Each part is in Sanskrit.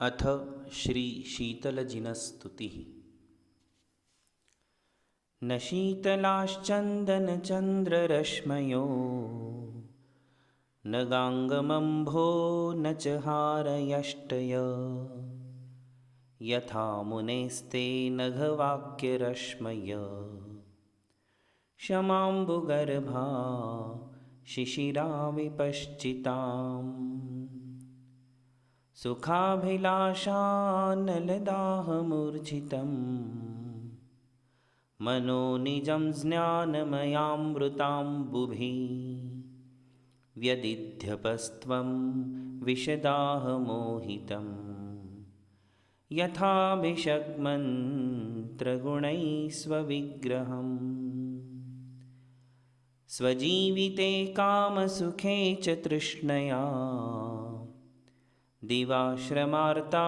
अथ श्री शीतलजिनस्तुतिः। न शीतलाश्चन्दनचन्द्ररश्मयो न गाङ्गमम्भो न च हारयष्टय यथा मुनेस्ते नघवाक्यरश्मय क्षमाम्बुगर्भा शिशिरा विपश्चिताम् सुखाभिलाषानलदाहमूर्छितं मनो निजं ज्ञानमयामृताम्बुभिः व्यदिध्यपस्त्वं विशदाहमोहितं यथाभिषग्मन्त्रगुणैः स्वविग्रहम् स्वजीविते कामसुखे च तृष्णया दिवाश्रमार्ता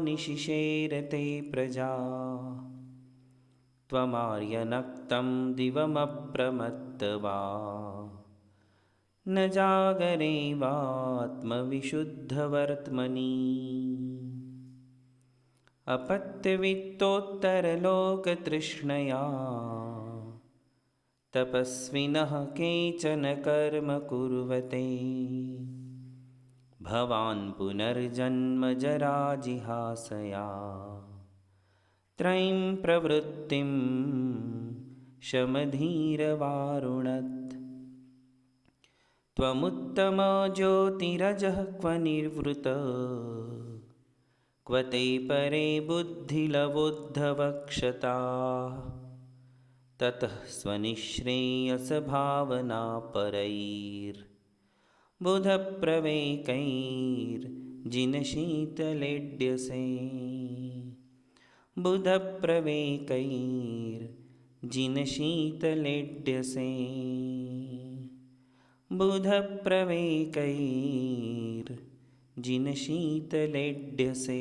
निशिशेरते प्रजा त्वमार्यनक्तं दिवमप्रमत्तवा न जागरे वात्मविशुद्धवर्त्मनि अपत्यवित्तोत्तरलोकतृष्णया तपस्विनः केचन कर्म कुर्वते भवान् पुनर्जन्मजराजिहासया त्रयीं प्रवृत्तिं शमधीरवारुणत् त्वमुत्तमज्योतिरजः क्व निर्वृत क्व ते परे बुद्धिलवोद्धवक्षता ततः स्वनिःश्रेयसभावना बुधप्रवेकैर्जिनशीतलेड्यसे बुधप्रवेकैर्जिनशीतलेड्यसे बुधप्रवेकैर्जिनशीतलेड्यसे।